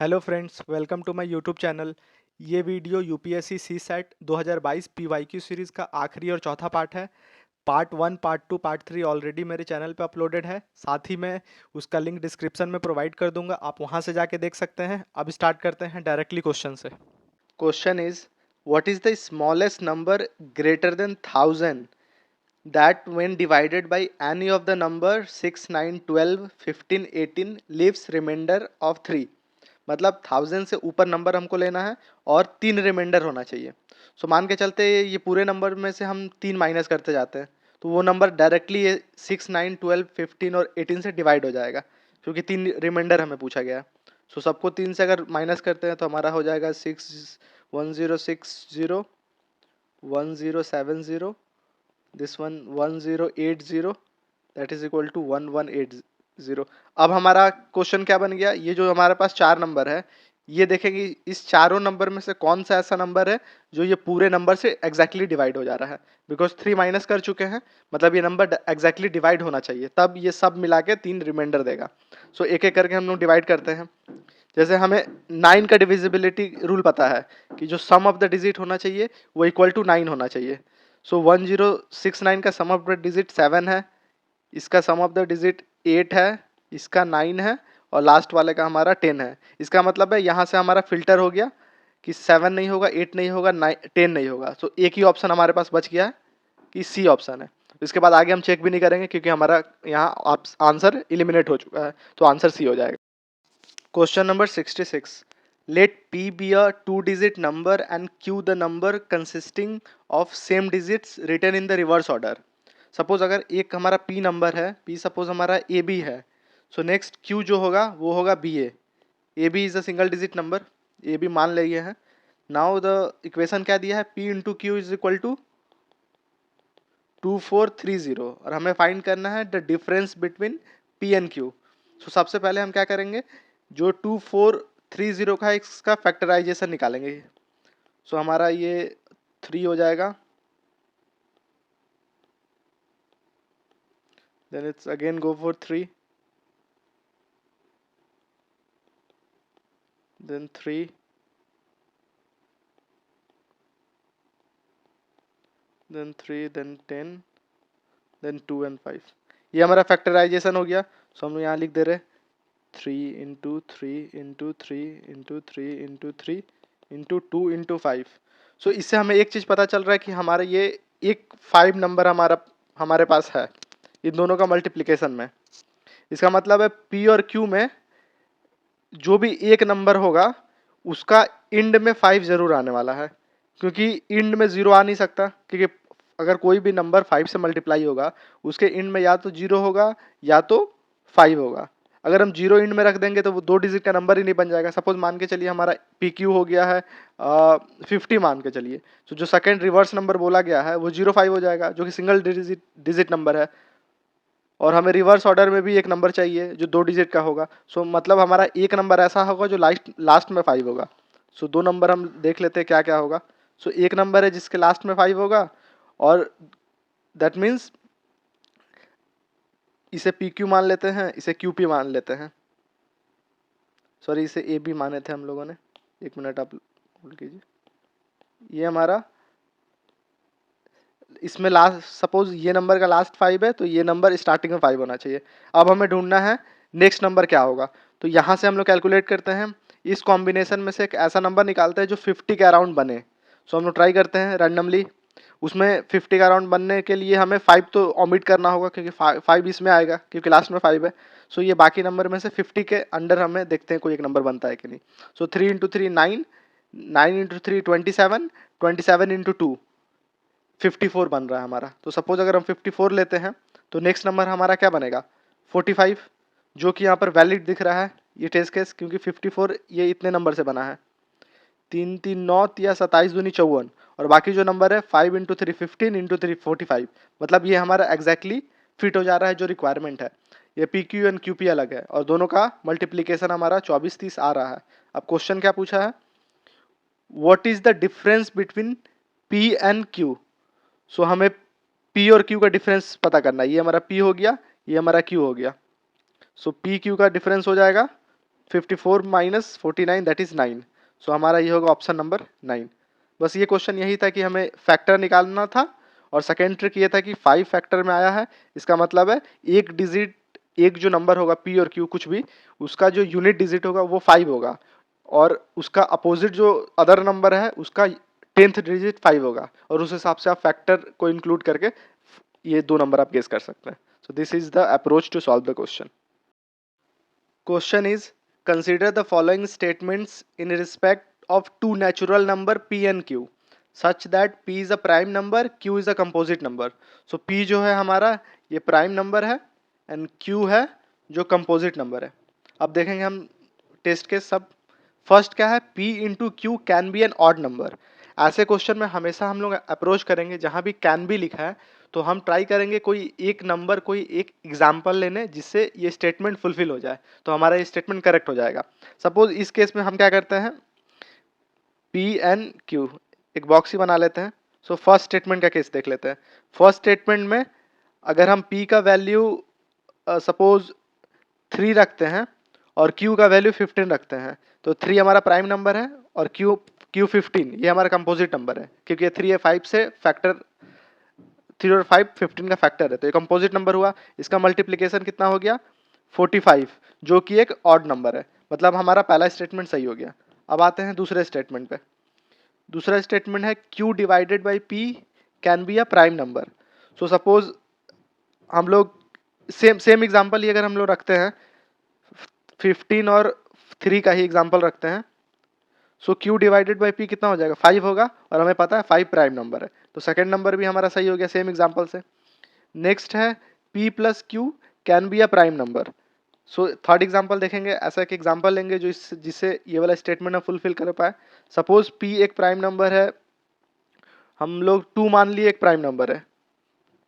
Hello friends, welcome to my YouTube channel. ये video UPSC CSAT 2022 PYQ series का आखिरी और चौथा पार्ट है। पार्ट 1, पार्ट 2, पार्ट 3 ऑलरेडी मेरे चैनल पे अपलोडेड है। साथ ही मैं उसका लिंक डिस्क्रिप्शन में प्रोवाइड कर दूंगा, आप वहां से जाके देख सकते हैं। अब स्टार्ट करते हैं डायरेक्टली क्वेश्चन से। Question is, what is the smallest number greater than 1000 that when divided by any of the number 6, 9, 12, 15, 18 leaves remainder of 3। मतलब 1000 से ऊपर नंबर हमको लेना है और 3 रिमाइंडर होना चाहिए। सो मान के चलते ये पूरे नंबर में से हम 3 माइनस करते जाते हैं तो वो नंबर डायरेक्टली 6, 9, 12, 15 और 18 से डिवाइड हो जाएगा, क्योंकि 3 रिमाइंडर हमें पूछा गया है। सो सबको 3 से अगर माइनस करते हैं तो हमारा हो जाएगा 1060, 1070, this one 1080, that is equal to 1180। अब हमारा क्वेश्चन क्या बन गया, ये जो हमारे पास चार नंबर है, ये देखेंगे इस चारों नंबर में से कौन सा ऐसा नंबर है जो ये पूरे नंबर से एग्जैक्टली डिवाइड हो जा रहा है। बिकॉज 3 माइनस कर चुके हैं, मतलब ये नंबर एग्जैक्टली डिवाइड होना चाहिए, तब ये सब मिला के 3 रिमाइंडर देगा। सो एक एक करके हम लोग डिवाइड करते हैं। जैसे हमें 9 का डिविजिबिलिटी रूल पता है कि जो सम ऑफ द डिजिट होना चाहिए वो इक्वल टू 9 होना चाहिए। सो 1069 का सम ऑफ द डिजिट 7 है, इसका सम ऑफ द डिजिट 8 है, इसका 9 है और लास्ट वाले का हमारा 10 है। इसका मतलब है यहाँ से हमारा फिल्टर हो गया कि 7 नहीं होगा, 8 नहीं होगा, 10 नहीं होगा। सो एक ही ऑप्शन हमारे पास बच गया है कि सी ऑप्शन है। इसके बाद आगे हम चेक भी नहीं करेंगे क्योंकि हमारा यहाँ आंसर इलिमिनेट हो चुका है, तो आंसर सी हो जाएगा। Question number 66. Let P be a two-digit number and Q the number consisting of same digits written in the reverse order. Suppose अगर एक हमारा P नंबर है, P सपोज हमारा AB है, सो नेक्स्ट Q जो होगा वो होगा BA। AB is a single digit number, AB मान लिए हैं। नाउ द इक्वेशन क्या दिया है, P into Q is equal to 2430 और हमें फाइंड करना है the difference between P and Q। So सबसे पहले हम क्या करेंगे, जो 2430 का है इसका फैक्टराइजेशन निकालेंगे। सो हमारा ये 3 हो जाएगा, then it's again go for 3, then 3, then 3, then 10, then 2 and 5। ये हमारा फैक्टराइजेशन हो गया। सो हम यहाँ लिख दे रहे 3 into 3 into 3 into 3 into 3 into 2 into 5। सो इससे हमें एक चीज़ पता चल रहा है कि हमारा ये एक 5 नंबर हमारे पास है इन दोनों का मल्टीप्लिकेशन में। इसका मतलब है P और Q में जो भी एक नंबर होगा उसका इंड में 5 जरूर आने वाला है, क्योंकि इंड में 0 आ नहीं सकता, क्योंकि अगर कोई भी नंबर 5 से मल्टीप्लाई होगा उसके इंड में या तो 0 होगा या तो 5 होगा। अगर हम 0 इंड में रख देंगे तो वो 2 डिजिट का नंबर ही नहीं बन जाएगा। सपोज मान के चलिए हमारा PQ हो गया है 50 मान के चलिए, तो जो सेकेंड रिवर्स नंबर बोला गया है वो 05 हो जाएगा, जो कि सिंगल डिजिट नंबर है। और हमें रिवर्स ऑर्डर में भी एक नंबर चाहिए जो 2 डिजिट का होगा। सो मतलब हमारा एक नंबर ऐसा होगा जो लास्ट में 5 होगा। सो दो नंबर हम देख लेते हैं क्या क्या होगा। सो एक नंबर है जिसके लास्ट में 5 होगा, और दैट मीन्स इसे PQ मान लेते हैं, इसे QP मान लेते हैं। सॉरी, इसे AB माने थे हम लोगों ने, एक मिनट आप होल्ड कीजिए। ये हमारा इसमें लास्ट, सपोज ये नंबर का लास्ट 5 है तो ये नंबर स्टार्टिंग में 5 होना चाहिए। अब हमें ढूंढना है नेक्स्ट नंबर क्या होगा, तो यहाँ से हम लोग कैलकुलेट करते हैं, इस कॉम्बिनेशन में से एक ऐसा नंबर निकालते हैं जो 50 के अराउंड बने। सो हम लोग ट्राई करते हैं रैंडमली, उसमें 50 के अराउंड बनने के लिए हमें 5 तो ओमिट करना होगा, क्योंकि 5 इसमें आएगा क्योंकि लास्ट में 5 है। सो ये बाकी नंबर में से 50 के अंडर हमें देखते हैं कोई एक नंबर बनता है कि नहीं। सो 3 इंटू 3 9, 9 इंटू 3 27, 27 इंटू 2 54 बन रहा है हमारा। तो सपोज अगर हम 54 लेते हैं तो नेक्स्ट नंबर हमारा क्या बनेगा, 45, जो कि यहाँ पर वैलिड दिख रहा है ये टेस्ट केस, क्योंकि 54 ये इतने नंबर से बना है, 3 3 9 या 27 दूनी 54, और बाकी जो नंबर है 5 इंटू 3 15 इंटू 3 45। मतलब ये हमारा एग्जैक्टली फिट हो जा रहा है जो रिक्वायरमेंट है। ये PQ एंड QP अलग है और दोनों का मल्टीप्लीकेशन हमारा 24 30 आ रहा है। अब क्वेश्चन क्या पूछा है, what is the difference between P and Q। सो हमें P और Q का डिफरेंस पता करना है। ये हमारा P हो गया, ये हमारा Q हो गया। सो P Q का डिफरेंस हो जाएगा 54 माइनस 49 दैट इज 9। सो हमारा ये होगा ऑप्शन नंबर 9। बस ये क्वेश्चन यही था कि हमें फैक्टर निकालना था, और सेकेंड ट्रिक ये था कि 5 फैक्टर में आया है, इसका मतलब है एक डिजिट, एक जो नंबर होगा पी और क्यू कुछ भी, उसका जो यूनिट डिजिट होगा वो 5 होगा, और उसका अपोजिट जो अदर नंबर है उसका 10th डिजिट 5 होगा, और उस हिसाब से आप फैक्टर को इंक्लूड करके ये दो नंबर आप गेस कर सकते हैं। So this is the approach to solve the question. Question is, consider the following statements in respect of two natural number p and q such that p is a prime number, q is a composite number. So p जो है हमारा ये prime number है and q है जो composite number है। अब देखेंगे हम टेस्ट के सब। फर्स्ट क्या है, p into q can be an odd number. ऐसे क्वेश्चन में हमेशा हम लोग अप्रोच करेंगे जहां भी कैन बी लिखा है तो हम ट्राई करेंगे कोई एक नंबर, कोई एक एग्जाम्पल लेने जिससे ये स्टेटमेंट फुलफिल हो जाए, तो हमारा ये स्टेटमेंट करेक्ट हो जाएगा। सपोज इस केस में हम क्या करते हैं, पी एन क्यू एक बॉक्स ही बना लेते हैं। सो फर्स्ट स्टेटमेंट का केस देख लेते हैं। फर्स्ट स्टेटमेंट में अगर हम p का वैल्यू सपोज 3 रखते हैं और q का वैल्यू 15 रखते हैं, तो 3 हमारा प्राइम नंबर है और q 15 ये हमारा कंपोजिट नंबर है, क्योंकि ये 3 है 5 से फैक्टर, 3 और 5 15 का फैक्टर है, तो ये कंपोजिट नंबर हुआ। इसका मल्टीप्लिकेशन कितना हो गया 45, जो कि एक ऑड नंबर है। मतलब हमारा पहला स्टेटमेंट सही हो गया। अब आते हैं दूसरे स्टेटमेंट पे। दूसरा स्टेटमेंट है q divided by p can be a prime number. So suppose हम लोग सेम एग्जांपल ही अगर हम लोग रखते हैं, 15 और 3 का ही एग्जांपल रखते हैं। सो q डिवाइडेड बाई p कितना हो जाएगा 5 होगा, और हमें पता है 5 प्राइम नंबर है, तो सेकंड नंबर भी हमारा सही हो गया सेम एग्जांपल से। नेक्स्ट है p plus Q can be a prime number. So third example देखेंगे, ऐसा एक एग्जांपल लेंगे जो जिससे ये वाला स्टेटमेंट हम फुलफिल कर पाए। सपोज p एक प्राइम नंबर है, हम लोग 2 मान लिए एक प्राइम नंबर है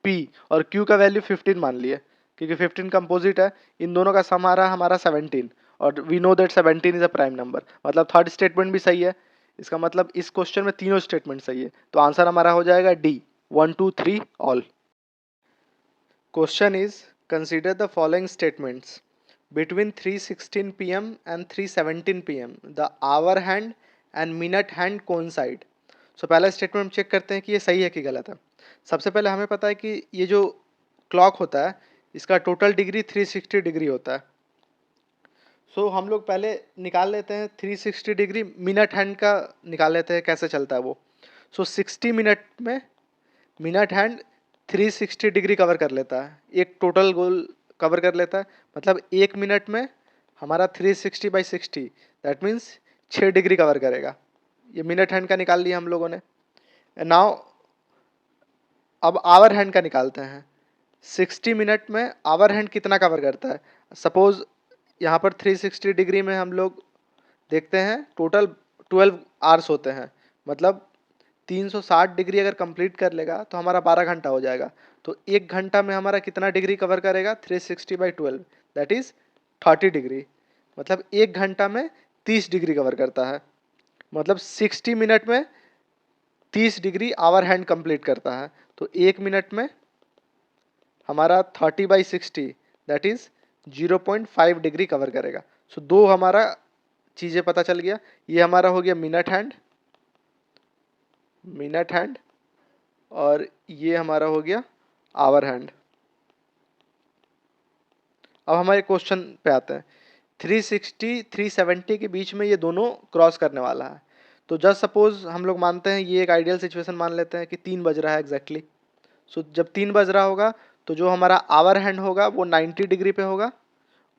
p, और q का वैल्यू 15 मान लिए, क्योंकि 15 कंपोजिट है। इन दोनों का सम आ रहा है हमारा 17, और we know that 17 is a prime number. मतलब थर्ड स्टेटमेंट भी सही है। इसका मतलब इस क्वेश्चन में तीनों स्टेटमेंट सही है, तो आंसर हमारा हो जाएगा D, 1 2 3 all. Question is, consider the following statements between 3:16 PM and 3:17 PM the hour hand and minute hand coincide. So पहला स्टेटमेंट चेक करते हैं कि ये सही है कि गलत है। सबसे पहले हमें पता है कि ये जो क्लॉक होता है इसका टोटल डिग्री 360 डिग्री होता है। सो हम लोग पहले निकाल लेते हैं 360 डिग्री मिनट हैंड का, निकाल लेते हैं कैसे चलता है वो। सो 60 मिनट में मिनट हैंड 360 डिग्री कवर कर लेता है, एक टोटल गोल कवर कर लेता है। मतलब एक मिनट में हमारा 360/60 दैट मीन्स 6 डिग्री कवर करेगा। ये मिनट हैंड का निकाल लिया हम लोगों ने। नाउ अब आवर हैंड का निकालते हैं। 60 मिनट में आवर हैंड कितना कवर करता है। सपोज यहाँ पर 360 डिग्री में हम लोग देखते हैं टोटल 12 आवर्स होते हैं, मतलब 360 डिग्री अगर कंप्लीट कर लेगा तो हमारा 12 घंटा हो जाएगा। तो एक घंटा में हमारा कितना डिग्री कवर करेगा 360/12 दैट इज 30 डिग्री। मतलब एक घंटा में 30 डिग्री कवर करता है। मतलब 60 मिनट में 30 डिग्री आवर हैंड कंप्लीट करता है, तो एक मिनट में हमारा 30/60 दैट इज 0.5 डिग्री कवर करेगा। सो दो हमारा चीज़ें पता चल गया। ये हमारा हो गया मिनट हैंड, और ये हमारा हो गया आवर हैंड। अब हमारे क्वेश्चन पे आते हैं। 360 370 के बीच में ये दोनों क्रॉस करने वाला है। तो जस्ट सपोज हम लोग मानते हैं, ये एक आइडियल सिचुएशन मान लेते हैं कि 3 बज रहा है एग्जैक्टली। सो जब 3 बज रहा होगा तो जो हमारा आवर हैंड होगा वो 90 डिग्री पे होगा,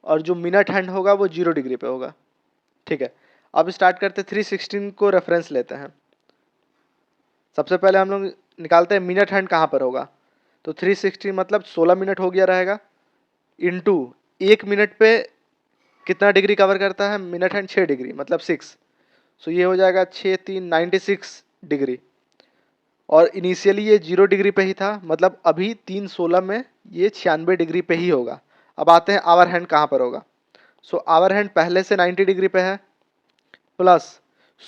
और जो मिनट हैंड होगा वो 0 डिग्री पे होगा। ठीक है, अब स्टार्ट करते 316 को रेफरेंस लेते हैं। सबसे पहले हम लोग निकालते हैं मिनट हैंड कहाँ पर होगा। तो 360 मतलब 16 मिनट हो गया रहेगा, इनटू एक मिनट पे कितना डिग्री कवर करता है मिनट हैंड 6 डिग्री मतलब 6। सो ये हो जाएगा 6 3 96 डिग्री, और इनिशियली ये 0 डिग्री पे ही था, मतलब अभी 3:16 में ये 96 डिग्री पे ही होगा। अब आते हैं आवर हैंड कहाँ पर होगा। सो आवर हैंड पहले से 90 डिग्री पे है, प्लस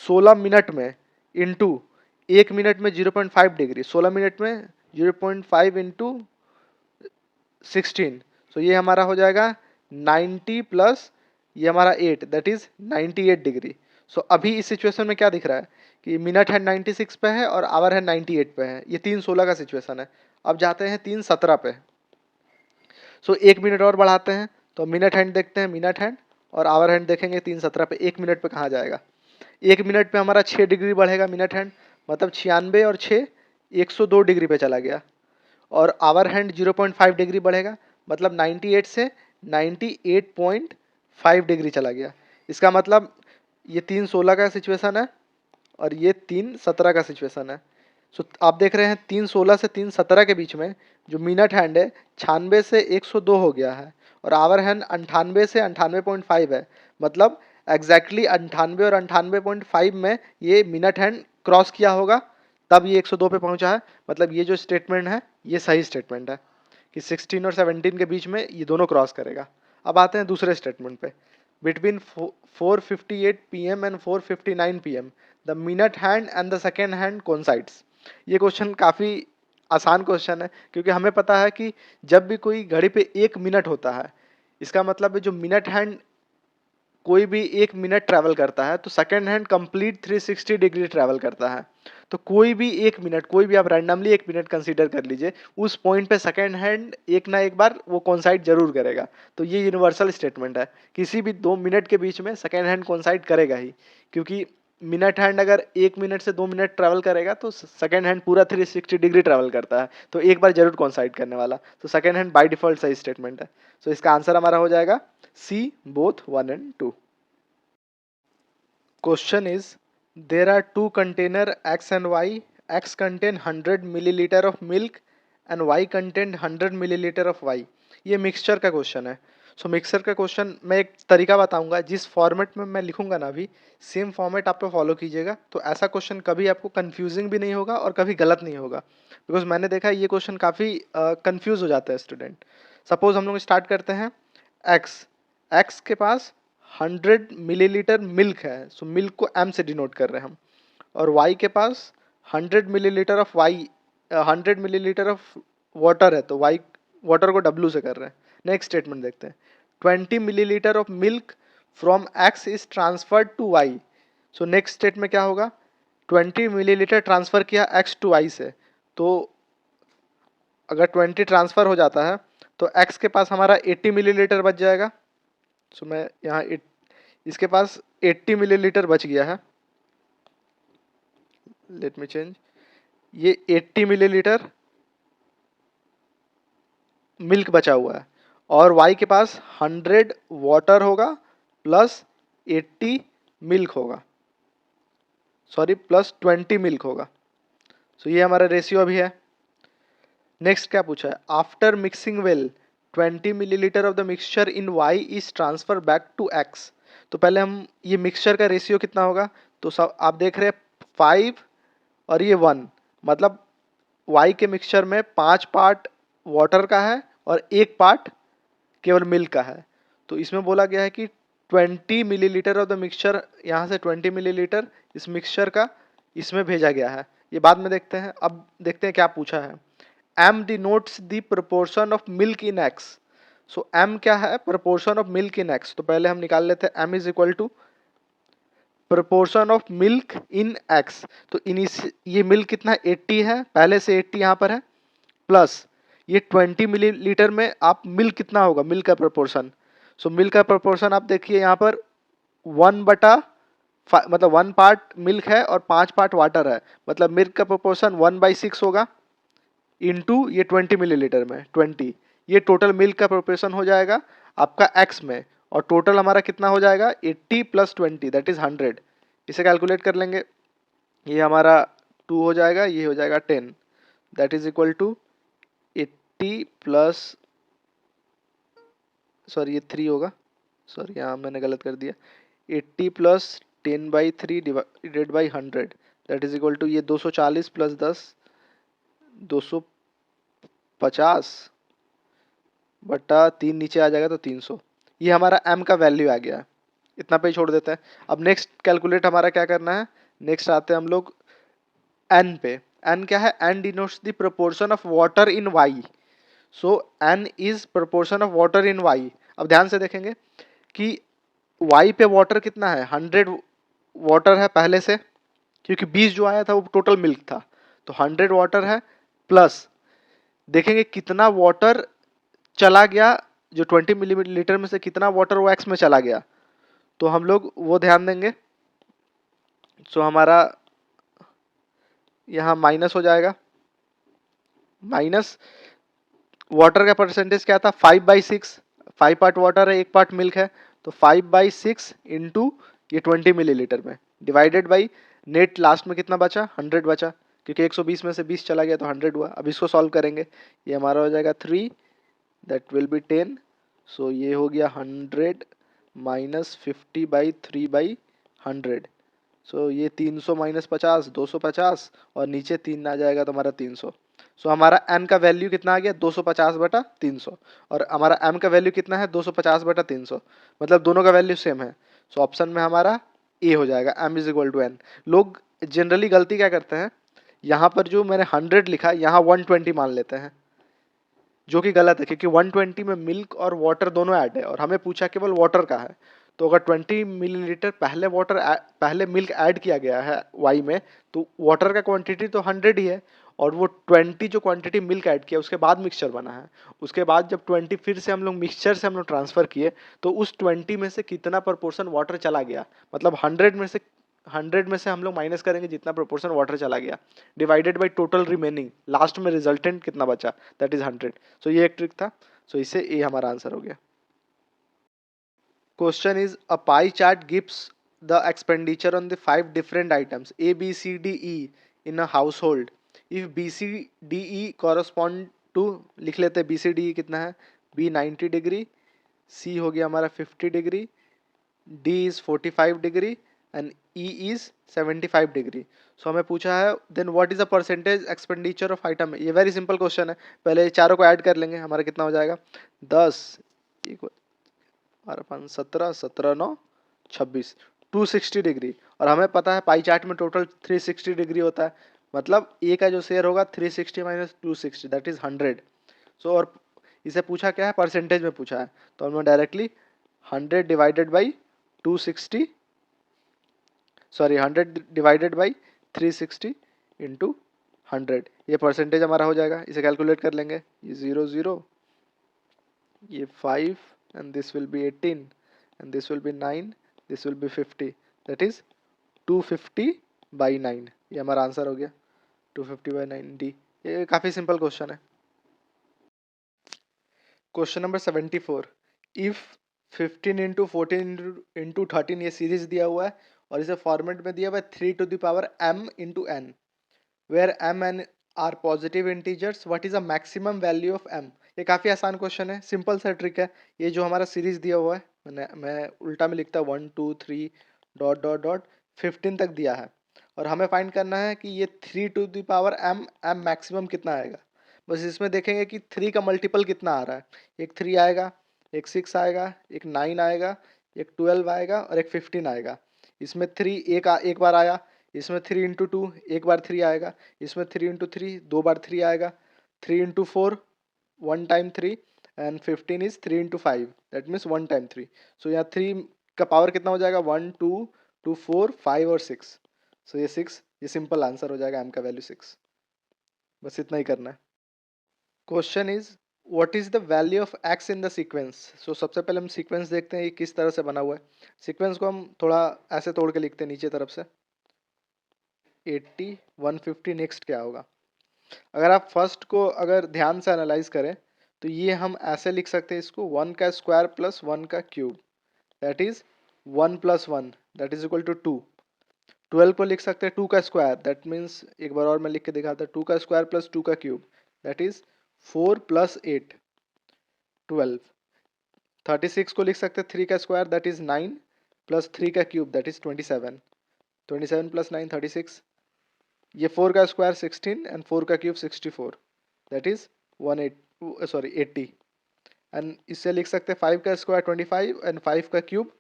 16 मिनट में इंटू एक मिनट में 0.5 डिग्री, 16 मिनट में 0.5 इंटू 16। सो ये हमारा हो जाएगा 90 प्लस ये हमारा 8 दैट इज 98 डिग्री। सो अभी इस सिचुएशन में क्या दिख रहा है कि मिनट हैंड 96 पे है और आवर हैंड 98 पे है। ये 3:16 का सिचुएशन है। अब जाते हैं 3:17 पे। सो 1 मिनट और बढ़ाते हैं तो मिनट हैंड देखते हैं, मिनट हैंड और आवर हैंड देखेंगे 3:17 पे। 1 मिनट पे कहाँ जाएगा? 1 मिनट पे हमारा 6 डिग्री बढ़ेगा मिनट हैंड, मतलब 96 और 6 102 डिग्री पे चला गया। और आवर हैंड 0.5 डिग्री बढ़ेगा, मतलब 98 से 98.5 डिग्री चला गया। इसका मतलब ये 3:16 का सिचुएशन है और ये 3:17 का सिचुएशन है। सो आप देख रहे हैं 3:16 से 3:17 के बीच में जो मिनट हैंड है 96 से 102 हो गया है और आवर हैंड 98 से 98.5 है। मतलब एग्जैक्टली 98 और 98.5 में ये मिनट हैंड क्रॉस किया होगा, तब ये 102 पे पहुंचा है। मतलब ये जो स्टेटमेंट है ये सही स्टेटमेंट है कि 16 और 17 के बीच में ये दोनों क्रॉस करेगा। अब आते हैं दूसरे स्टेटमेंट पे। Between 4:58 PM and 4:59 PM the minute hand and the second hand coincides. ये क्वेश्चन काफ़ी आसान क्वेश्चन है क्योंकि हमें पता है कि जब भी कोई घड़ी पे 1 मिनट होता है, इसका मतलब है जो मिनट हैंड कोई भी 1 मिनट ट्रैवल करता है तो second hand complete 360 degree travel करता है। तो कोई भी 1 मिनट, कोई भी आप रैंडमली 1 मिनट कंसीडर कर लीजिए, उस पॉइंट पे सेकेंड हैंड एक ना एक बार वो कोइंसाइड जरूर करेगा। तो ये यूनिवर्सल स्टेटमेंट है, किसी भी 2 मिनट के बीच में सेकेंड हैंड कोइंसाइड करेगा ही। क्योंकि मिनट हैंड अगर 1 मिनट से 2 मिनट ट्रैवल करेगा तो सेकेंड हैंड पूरा 360 डिग्री ट्रैवल करता है, तो एक बार जरूर कोइंसाइड करने वाला। तो सेकेंड हैंड बाय डिफॉल्ट सही स्टेटमेंट है। सो इसका आंसर हमारा हो जाएगा सी, both 1 and 2। Question is, there are two container X and Y. X contain 100 milliliter of milk and Y contain 100 milliliter of Y। ये मिक्सचर का क्वेश्चन है। सो मिक्सचर का क्वेश्चन मैं एक तरीका बताऊंगा, जिस फॉर्मेट में मैं लिखूंगा ना अभी, सेम फॉर्मेट आप फॉलो कीजिएगा तो ऐसा क्वेश्चन कभी आपको कंफ्यूजिंग भी नहीं होगा और कभी गलत नहीं होगा। बिकॉज मैंने देखा है ये क्वेश्चन काफ़ी कंफ्यूज हो जाता है स्टूडेंट। सपोज हम लोग स्टार्ट करते हैं। एक्स एक्स के पास 100 मिलीलीटर मिल्क है, सो मिल्क को एम से डिनोट कर रहे हैं हम। और वाई के पास 100 millilitre of 100 millilitre of water है, तो वाई वाटर को डब्ल्यू से कर रहे हैं। नेक्स्ट स्टेटमेंट देखते हैं। 20 millilitre of milk from x is transferred to y. So next state में क्या होगा? 20 मिलीलीटर ट्रांसफर किया एक्स टू वाई से, तो अगर 20 ट्रांसफर हो जाता है तो एक्स के पास हमारा 80 मिलीलीटर बच जाएगा। सो मैं यहाँ इसके पास 80 मिलीलीटर बच गया है। लेट मी चेंज, ये 80 मिलीलीटर मिल्क बचा हुआ है और वाई के पास 100 वाटर होगा प्लस 80 मिल्क होगा, सॉरी प्लस 20 मिल्क होगा। सो ये हमारा रेशियो अभी है। नेक्स्ट क्या पूछा है? After mixing well 20 millilitre of the mixture in y is transfer back to x. तो पहले हम ये मिक्सचर का रेशियो कितना होगा, तो सब आप देख रहे हैं 5 और ये 1, मतलब वाई के मिक्सचर में 5 पार्ट वाटर का है और 1 पार्ट केवल मिल्क का है। तो इसमें बोला गया है कि 20 मिलीलीटर ऑफ द मिक्सचर, यहाँ से 20 मिलीलीटर इस मिक्सचर का इसमें भेजा गया है। ये बाद में देखते हैं, अब देखते हैं क्या पूछा है। M denotes the proportion of milk in X। So M क्या है? proportion of milk in X। तो पहले हम निकाल लेते हैं M is equal to proportion of milk in X। तो ये मिल्क कितना है? 80 है, पहले से 80 यहाँ पर है, प्लस ये 20 मिलीलीटर में आप मिल्क कितना होगा, मिल्क का प्रोपोर्शन। सो मिल्क का प्रोपोर्शन आप देखिए यहाँ पर 1/5, मतलब 1 पार्ट मिल्क है और 5 पार्ट वाटर है, मतलब मिल्क का प्रोपोर्शन 1/6 होगा इंटू ये 20 मिलीलीटर में 20, ये टोटल मिल्क का प्रोपोर्शन हो जाएगा आपका एक्स में। और टोटल हमारा कितना हो जाएगा? 80 प्लस 20 दैट इज 100। इसे कैलकुलेट कर लेंगे, ये हमारा 2 हो जाएगा, ये हो जाएगा 10 that is equal to 80 plus, sorry ये 3 होगा, सॉरी यहाँ मैंने गलत कर दिया। 80 plus 10/3 divided by 100 that is equal to ये 240 प्लस 10 250 बटा 3 नीचे आ जाएगा तो 300। ये हमारा m का वैल्यू आ गया है, इतना पे ही छोड़ देते हैं। अब नेक्स्ट कैलकुलेट हमारा क्या करना है, नेक्स्ट आते हैं हम लोग n पे। n क्या है? n denotes the proportion of water in y। So n is proportion of water in y। अब ध्यान से देखेंगे कि y पे वाटर कितना है, 100 वाटर है पहले से, क्योंकि 20 जो आया था वो टोटल मिल्क था, तो 100 वाटर है, प्लस देखेंगे कितना वाटर चला गया, जो 20 मिलीलीटर में से कितना वाटर वो एक्स में चला गया, तो हम लोग वो ध्यान देंगे। सो हमारा यहाँ माइनस हो जाएगा, माइनस वाटर का परसेंटेज क्या था, 5/6, 5 पार्ट वाटर है, 1 पार्ट मिल्क है, तो 5/6 इंटू ये 20 मिलीलीटर में, डिवाइडेड बाई नेट लास्ट में कितना बचा, 100 बचा, क्योंकि 120 में से 20 चला गया तो 100 हुआ। अब इसको सॉल्व करेंगे, ये हमारा हो जाएगा 3, दैट विल बी 10, सो ये हो गया 100 माइनस 50/3/100, सो ये 300 माइनस 50, 250, और नीचे 3 आ जाएगा तो हमारा 300। सो हमारा n का वैल्यू कितना आ गया, 250/300, और हमारा m का वैल्यू कितना है, 250/300, मतलब दोनों का वैल्यू सेम है। सो ऑप्शन में हमारा ए हो जाएगा, m is equal to n। लोग जनरली गलती क्या करते हैं, यहाँ पर जो मैंने 100 लिखा यहाँ 120 मान लेते हैं, जो कि गलत है, क्योंकि 120 में मिल्क और वाटर दोनों ऐड है, और हमें पूछा केवल वाटर का है। तो अगर 20 मिलीलीटर पहले मिल्क ऐड किया गया है वाई में, तो वाटर का क्वांटिटी तो 100 ही है, और वो 20 जो क्वांटिटी मिल्क ऐड किया उसके बाद मिक्सचर बना है। उसके बाद जब 20 फिर से हम लोग मिक्सचर से हम लोग ट्रांसफर किए, तो उस 20 में से कितना प्रोपोर्शन वाटर चला गया, मतलब 100 में से हम लोग माइनस करेंगे जितना प्रोपोर्शन वाटर चला गया, divided by total remaining, last में रिजल्टेंट कितना बचा, दैट इज 100। सो ये एक ट्रिक था, सो इससे ए हमारा आंसर हो गया। Question is a pie chart gives the expenditure on the 5 different items A B C D E in a household, if B C D E correspond to, लिख लेते हैं बी सी डी ई कितना है, B 90 degree, सी हो गया हमारा 50 degree, D is 45 degree and E is 75 degree. So हमें पूछा है then what is the percentage expenditure of item. ये वेरी सिंपल क्वेश्चन है, पहले ये चारों को ऐड कर लेंगे, हमारा कितना हो जाएगा 10 5 17 17 9 26, 260 डिग्री, और हमें पता है पाई चार्ट में टोटल 360 डिग्री होता है, मतलब ए का जो शेयर होगा 360 माइनस 260 दैट इज 100। सो और इसे पूछा क्या है, परसेंटेज में पूछा है, तो हमने directly 100 divided by 260, sorry 100 divided by 360 into 100, ये परसेंटेज हमारा हो जाएगा। इसे कैलकुलेट कर लेंगे, ये 0 0, ये 5 and this will be 18 and this will be 9, this will be 50, that is 250/9, ये हमारा आंसर हो गया 250/9 डी। ये काफ़ी सिंपल क्वेश्चन है। Question number 74, if 15 into 14 into 13 ये सीरीज दिया हुआ है, और इसे फॉर्मेट में दिया हुआ है 3 to the power m into n, where m n are positive integers, what is a maximum value of m। ये काफ़ी आसान क्वेश्चन है, सिंपल सा ट्रिक है। ये जो हमारा सीरीज दिया हुआ है, मैं उल्टा में लिखता हूँ 1 2 3 डॉट डॉट डॉट 15 तक दिया है, और हमें फाइंड करना है कि ये 3 to the power m maximum कितना आएगा। बस इसमें देखेंगे कि 3 का मल्टीपल कितना आ रहा है, एक 3 आएगा, एक 6 आएगा, एक 9 आएगा, एक 12 आएगा, और एक 15 आएगा। इसमें 3 एक बार आया, इसमें 3 इंटू 2 एक बार 3 आएगा, इसमें 3 इंटू 3 दो बार 3 आएगा, 3 into 4 1 time 3, and 15 is 3 into 5 that means 1 time 3। सो यहाँ 3 का पावर कितना हो जाएगा, 1 2 2 4 5 और 6, सो ये 6, ये सिंपल आंसर हो जाएगा, m का वैल्यू 6। बस इतना ही करना है। Question is what is the value of x in the sequence. So सबसे पहले हम सीक्वेंस देखते हैं ये किस तरह से बना हुआ है। सीक्वेंस को हम थोड़ा ऐसे तोड़ के लिखते हैं नीचे तरफ से, 80 150, नेक्स्ट क्या होगा। अगर आप फर्स्ट को अगर ध्यान से एनालाइज करें, तो ये हम ऐसे लिख सकते हैं इसको, 1 का स्क्वायर प्लस 1 का cube, that is 1 plus 1 that is equal to 2। 12 को लिख सकते हैं 2 का स्क्वायर, दैट मीन्स एक बार और मैं लिख के दिखाता हूँ, 2 का स्क्वायर प्लस 2 का क्यूब, दैट इज 4 प्लस 8 12। 36 को लिख सकते हैं 3 का स्क्वायर, दैट इज 9 प्लस 3 का क्यूब, दैट इज 27। 27 प्लस 9 36। ये 4 का स्क्वायर 16 एंड 4 का क्यूब 64, दैट इज 80। एंड इससे लिख सकते हैं 5 का स्क्वायर 25 एंड 5 का क्यूब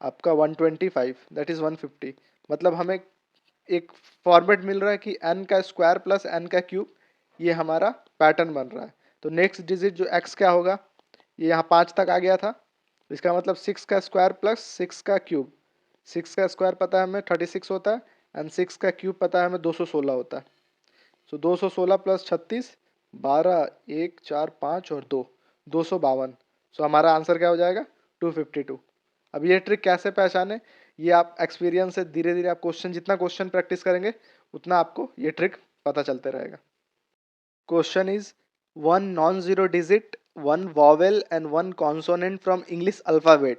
आपका 125, दैट इज 150। मतलब हमें एक फॉर्मेट मिल रहा है कि n का स्क्वायर प्लस n का क्यूब, ये हमारा पैटर्न बन रहा है। तो नेक्स्ट डिजिट जो x क्या होगा, ये यहाँ 5 तक आ गया था, इसका मतलब 6 का स्क्वायर प्लस 6 का क्यूब। 6 का स्क्वायर पता है हमें 36 होता है, एंड 6 का क्यूब पता है हमें 216 होता है। सो 216 प्लस 36, 12, 1, 4, 5 और 2, 252। सो हमारा आंसर क्या हो जाएगा? 252। अब ये ट्रिक कैसे पहचाने, ये आप एक्सपीरियंस से धीरे धीरे आप जितना क्वेश्चन प्रैक्टिस करेंगे उतना आपको ये ट्रिक पता चलते रहेगा। Question is, one non-zero digit, one vowel and one consonant from English alphabet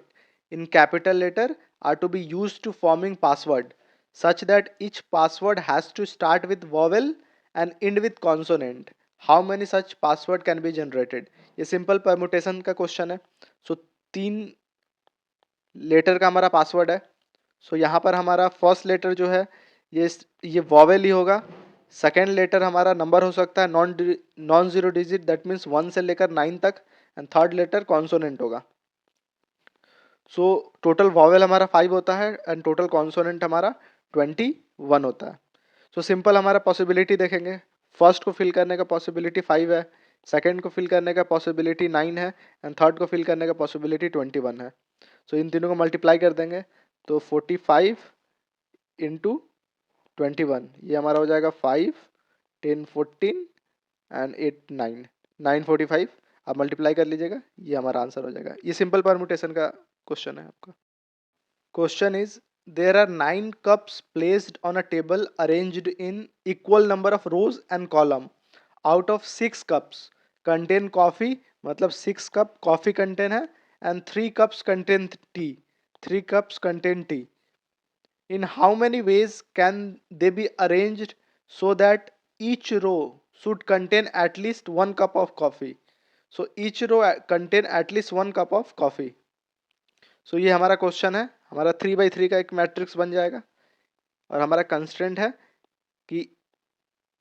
in capital letter are to be used to forming password such that each password has to start with vowel and end with consonant. How many such password can be generated? ये simple permutation का question है। So 3 letter का हमारा password है। सो यहाँ पर हमारा first letter जो है ये ये वॉवेल ही होगा। सेकेंड लेटर हमारा नंबर हो सकता है non zero digit, that means 1 से लेकर 9 तक, एंड थर्ड लेटर कॉन्सोनेंट होगा। सो टोटल वॉवेल हमारा 5 होता है एंड टोटल कॉन्सोनेंट हमारा 21 होता है। सो सिंपल हमारा पॉसिबिलिटी देखेंगे। फर्स्ट को फिल करने का पॉसिबिलिटी 5 है, सेकेंड को फिल करने का पॉसिबिलिटी 9 है, एंड थर्ड को फिल करने का पॉसिबिलिटी 21 है। सो इन तीनों को मल्टीप्लाई कर देंगे तो 45 इंटू 21, ये हमारा हो जाएगा 5, 10, 14 एंड 8, 9, 945। आप मल्टीप्लाई कर लीजिएगा, ये हमारा आंसर हो जाएगा। ये सिंपल परमुटेशन का क्वेश्चन है आपका। Question is, there are 9 cups placed on a table arranged in equal number of rows and column. Out of 6 cups contain coffee, मतलब 6 कप कॉफी कंटेन है, and 3 cups contain tea, 3 cups contain tea. In how many ways can they be arranged so that each row should contain at least 1 cup of coffee? So each row contain at least 1 cup of coffee. So ये हमारा question है। हमारा 3 by 3 का एक matrix बन जाएगा और हमारा कंस्ट्रेंट है कि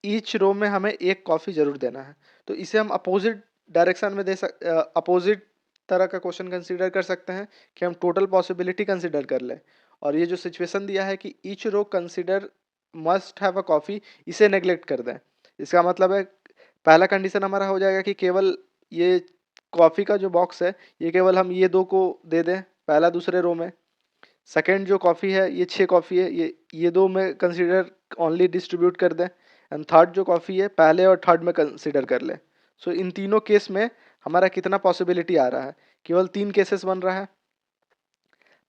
ईच रो में हमें एक कॉफ़ी जरूर देना है। तो इसे हम अपोजिट डायरेक्शन में अपोजिट तरह का क्वेश्चन कंसीडर कर सकते हैं कि हम टोटल पॉसिबिलिटी कंसीडर कर लें, और ये जो सिचुएशन दिया है कि each row consider must have a coffee, इसे नेग्लेक्ट कर दें। इसका मतलब है पहला कंडीशन हमारा हो जाएगा कि केवल ये कॉफ़ी का जो बॉक्स है ये केवल हम ये 2 को दे दें पहला दूसरे रो में। सेकेंड जो कॉफ़ी है ये 6 कॉफ़ी है, ये 2 में कंसीडर ओनली डिस्ट्रीब्यूट कर दें, एंड थर्ड जो कॉफ़ी है पहले और थर्ड में कंसीडर कर ले। सो इन तीनों केस में हमारा कितना पॉसिबिलिटी आ रहा है? केवल 3 केसेस बन रहा है।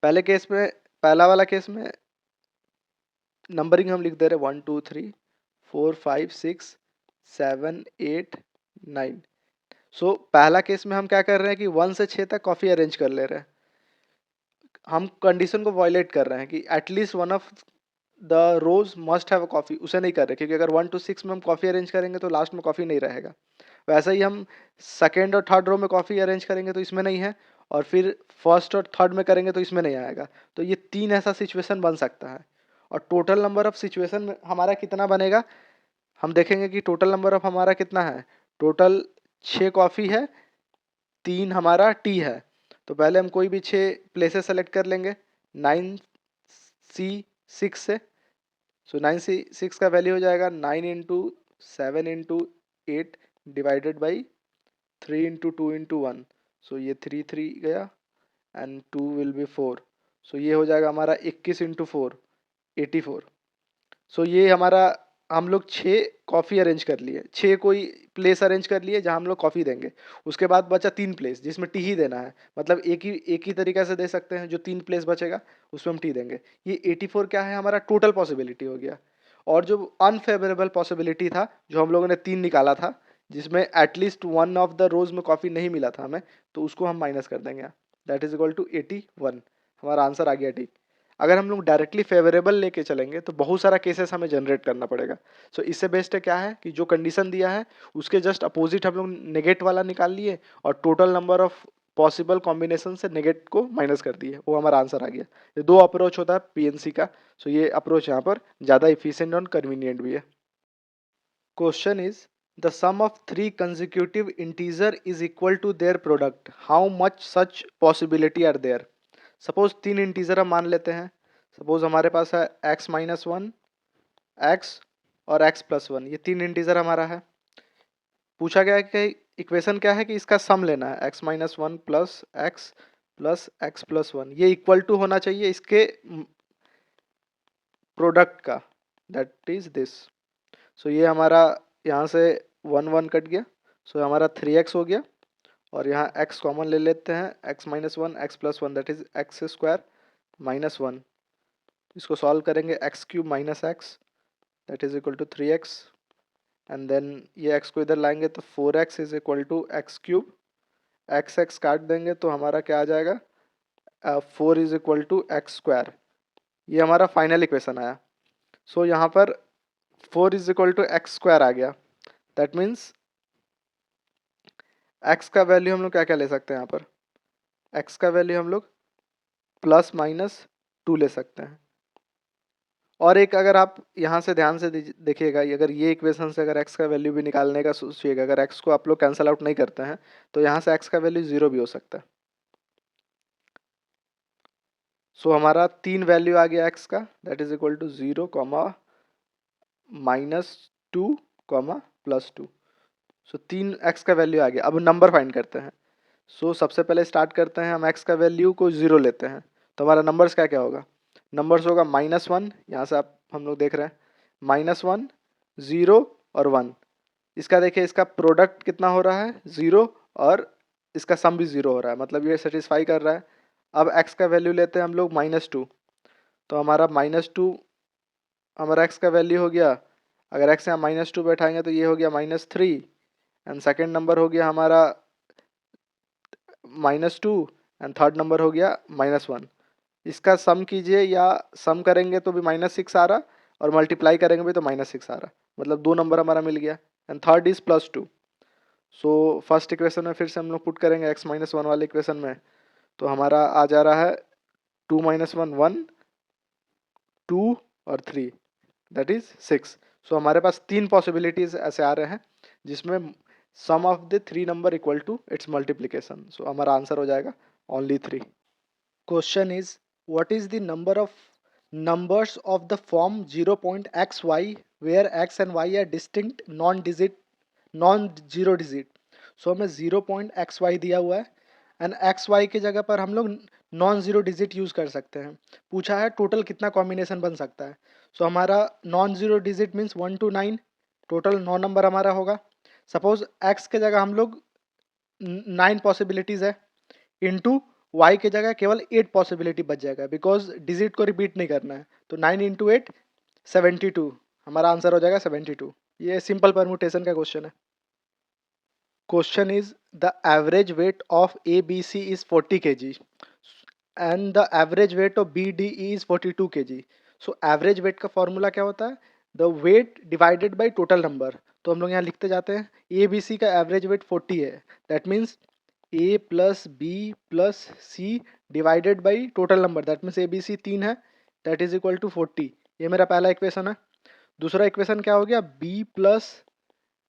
पहले केस में, पहला वाला केस में नंबरिंग हम लिख दे रहे 1 2 3 4 5 6 7 8 9। सो पहला केस में हम क्या कर रहे हैं कि 1 से 6 तक कॉफ़ी अरेंज कर ले रहे हैं। हम कंडीशन को वायलेट कर रहे हैं कि at least one of the rows must have a coffee, उसे नहीं कर रहे, क्योंकि अगर 1 to 6 में हम कॉफ़ी अरेंज करेंगे तो लास्ट में कॉफ़ी नहीं रहेगा। वैसे ही हम सेकेंड और थर्ड रो में कॉफ़ी अरेंज करेंगे तो इसमें नहीं है, और फिर फर्स्ट और थर्ड में करेंगे तो इसमें नहीं आएगा। तो ये 3 ऐसा सिचुएशन बन सकता है, और टोटल नंबर ऑफ सिचुएशन में हमारा कितना बनेगा हम देखेंगे कि टोटल नंबर ऑफ हमारा कितना है। टोटल 6 कॉफ़ी है, 3 हमारा टी है। तो पहले हम कोई भी 6 प्लेसेस सेलेक्ट कर लेंगे 9C6 से। सो 9C6 का वैल्यू हो जाएगा 9 into 7 into 8 divided by 3 into 2 into 1। सो ये 3 3 गया एंड 2 विल बी 4। सो ये हो जाएगा हमारा 21 इंटू 4 84। सो ये हमारा हम लोग 6 कॉफ़ी अरेंज कर लिए, 6 कोई प्लेस अरेंज कर लिए जहाँ हम लोग कॉफ़ी देंगे। उसके बाद बचा 3 प्लेस जिसमें टी ही देना है, मतलब एक ही तरीका से दे सकते हैं। जो 3 प्लेस बचेगा उसमें हम टी देंगे। ये 84 क्या है, हमारा टोटल पॉसिबिलिटी हो गया। और जो अनफेवरेबल पॉसिबिलिटी था जो हम लोगों ने 3 निकाला था, जिसमें एटलीस्ट वन ऑफ द रोज में कॉफ़ी नहीं मिला था हमें, तो उसको हम माइनस कर देंगे। That is equal to 81। हमारा आंसर आ गया टी। अगर हम लोग डायरेक्टली फेवरेबल लेके चलेंगे तो बहुत सारा केसेस हमें जनरेट करना पड़ेगा। सो इससे बेस्ट है क्या है कि जो कंडीशन दिया है उसके जस्ट अपोजिट हम लोग नेगेट वाला निकाल लिए, और total number of possible combination से नेगेट को माइनस कर दिए, वो हमारा आंसर आ गया। ये 2 अप्रोच होता है पीएनसी का। सो ये अप्रोच यहाँ पर ज़्यादा इफिशिएंट और कन्वीनियंट भी है। Question is, the sum of 3 consecutive integer is equal to their product, how much such possibility are there. Suppose 3 integer हम मान लेते हैं। सपोज हमारे पास है x-1, x और x+1, ये 3 इंटीजर हमारा है। पूछा गया है कि इक्वेशन क्या है कि इसका सम लेना है, x-1 plus x plus x plus one, ये इक्वल टू होना चाहिए इसके प्रोडक्ट का, दैट इज दिस। सो ये हमारा यहाँ से वन वन कट गया, सो हमारा 3x हो गया, और यहाँ x कॉमन ले लेते हैं, x minus one x plus one that is x square minus one. इसको सॉल्व करेंगे, x cube minus x that is equal to 3x, and then ये x को इधर लाएंगे तो 4x is equal to x cube, x काट देंगे तो हमारा क्या आ जाएगा, 4 is equal to x square. ये हमारा फाइनल इक्वेशन आया। सो यहाँ पर 4 is equal to x square आ गया, दैट मीन्स x का वैल्यू हम लोग क्या क्या ले सकते हैं, यहाँ पर x का वैल्यू हम लोग प्लस माइनस 2 ले सकते हैं। और एक अगर आप यहाँ से ध्यान से देखिएगा, अगर ये इक्वेशन से अगर x का वैल्यू भी निकालने का सोचिएगा, अगर x को आप लोग कैंसिल आउट नहीं करते हैं तो यहाँ से x का वैल्यू 0 भी हो सकता है। सो हमारा 3 वैल्यू आ गया x का, that is equal to 0 comma minus 2 comma plus 2। So 3 x का वैल्यू आ गया। अब नंबर फाइंड करते हैं। सो सबसे पहले स्टार्ट करते हैं, हम x का वैल्यू को 0 लेते हैं, तो हमारा नंबर्स क्या क्या होगा, नंबर्स होगा माइनस वन, यहाँ से आप हम लोग देख रहे हैं माइनस वन, 0 और 1। इसका देखिए, इसका प्रोडक्ट कितना हो रहा है 0, और इसका सम भी 0 हो रहा है, मतलब ये सेटिस्फाई कर रहा है। अब x का वैल्यू लेते हैं हम लोग माइनस टू, तो हमारा माइनस टू हमारा x का वैल्यू हो गया, अगर x यहाँ माइनस टू बैठाएंगे तो ये हो गया minus three, and second number हो गया हमारा minus two, and third number हो गया माइनस वन। इसका सम कीजिए, या सम करेंगे तो भी माइनस सिक्स आ रहा, और मल्टीप्लाई करेंगे भी तो माइनस सिक्स आ रहा, मतलब दो नंबर हमारा मिल गया, and third is plus two. So first equation में फिर से हम लोग पुट करेंगे x माइनस वन वाले इक्वेशन में, तो हमारा आ जा रहा है two minus one one, two और three that is six. So हमारे पास तीन पॉसिबिलिटीज ऐसे आ रहे हैं जिसमें sum of the three number equal to its multiplication. So हमारा आंसर हो जाएगा only three. Question is, what is the number of numbers of the form 0.xy where x and y are distinct non-zero digit? So हमें 0.xy दिया हुआ है, and xy की जगह पर हम लोग नॉन जीरो डिजिट यूज कर सकते हैं। पूछा है टोटल कितना कॉम्बिनेशन बन सकता है। सो हमारा non zero digit means 1 to 9, total 9 number हमारा होगा। सपोज x के जगह हम लोग 9 पॉसिबिलिटीज है, इंटू y की जगह केवल 8 पॉसिबिलिटी बच जाएगा, बिकॉज डिजिट को रिपीट नहीं करना है। तो 9 इंटू 8 72, हमारा आंसर हो जाएगा 72। ये सिंपल परमुटेशन का क्वेश्चन है। Question is the average weight of A B C is 40 kg and the average weight of B D E is 42 kg। So average weight का फॉर्मूला क्या होता है, the weight divided by total number. तो हम लोग यहाँ लिखते जाते हैं, ए बी सी का एवरेज वेट 40 है, that means A plus B plus C divided by total number, that means A B C 3 है, दैट इज इक्वल टू 40। ये मेरा पहला इक्वेशन है। दूसरा इक्वेशन क्या हो गया, B plus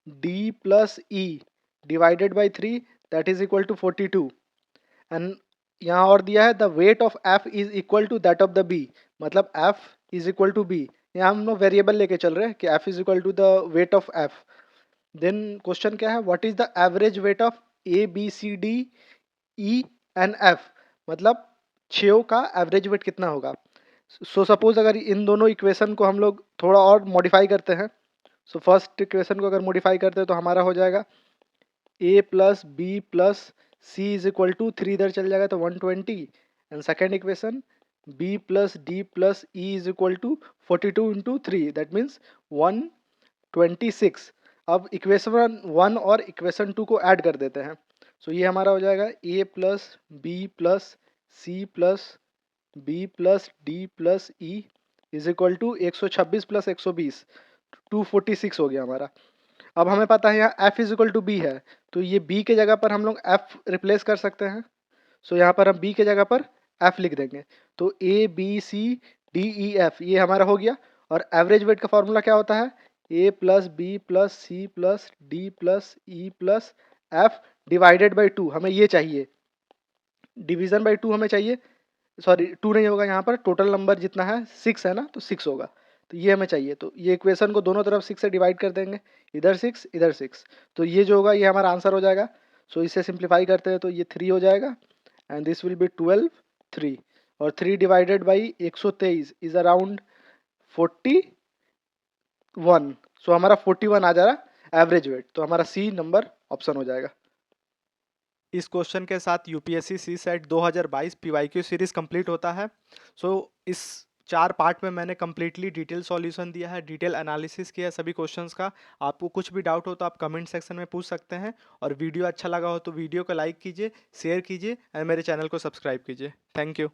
D plus E divided by 3 that is equal to 42। And यहाँ और दिया है the weight of F is equal to that of the B, मतलब F is equal to B. यहाँ हम लोग वेरिएबल लेके चल रहे हैं कि F is equal to the weight of F. Then question क्या है, what is the average weight of A B C D E and F, मतलब छो का एवरेज वेट कितना होगा। सो सपोज अगर इन दोनों इक्वेशन को हम लोग थोड़ा और मॉडिफाई करते हैं, सो फर्स्ट इक्वेशन को अगर मॉडिफाई करते हैं तो हमारा हो जाएगा A plus B plus C is equal to 3 इधर चल जाएगा तो 120, and second equation B plus D plus E is equal to 42 into 3 that means 126। अब इक्वेशन 1 और इक्वेशन 2 को ऐड कर देते हैं। सो ये हमारा हो जाएगा A plus B plus C plus B plus D plus E is equal to 126 plus 120 246 हो गया हमारा। अब हमें पता है यहाँ f is equal to B है, तो ये b के जगह पर हम लोग f रिप्लेस कर सकते हैं। सो यहाँ पर हम b के जगह पर f लिख देंगे, तो a b c d e f ये हमारा हो गया। और एवरेज वेट का फॉर्मूला क्या होता है, a plus B plus C plus D plus E plus F divided by 2, हमें ये चाहिए। डिवीजन बाई 2 हमें चाहिए, सॉरी 2 नहीं होगा, यहाँ पर टोटल नंबर जितना है 6 है ना, तो 6 होगा, तो ये हमें चाहिए। तो ये इक्वेशन को दोनों तरफ 6 से डिवाइड कर देंगे, इधर 6 इधर 6, तो ये जो होगा ये हमारा आंसर हो जाएगा। सो इसे सिंप्लीफाई करते हैं तो ये 3 हो जाएगा, एंड दिस विल बी 12 3 और 3 डिवाइडेड बाई 123 इज अराउंड 41। सो हमारा 41 आ जा रहा एवरेज वेट, तो हमारा सी नंबर ऑप्शन हो जाएगा। इस क्वेश्चन के साथ UPSC CSAT 2022 PYQ series complete होता है। सो इस 4 पार्ट में मैंने कंप्लीटली डिटेल सॉल्यूशन दिया है, डिटेल एनालिसिस किया है सभी क्वेश्चंस का। आपको कुछ भी डाउट हो तो आप कमेंट सेक्शन में पूछ सकते हैं, और वीडियो अच्छा लगा हो तो वीडियो को लाइक कीजिए, शेयर कीजिए एंड मेरे चैनल को सब्सक्राइब कीजिए। Thank you.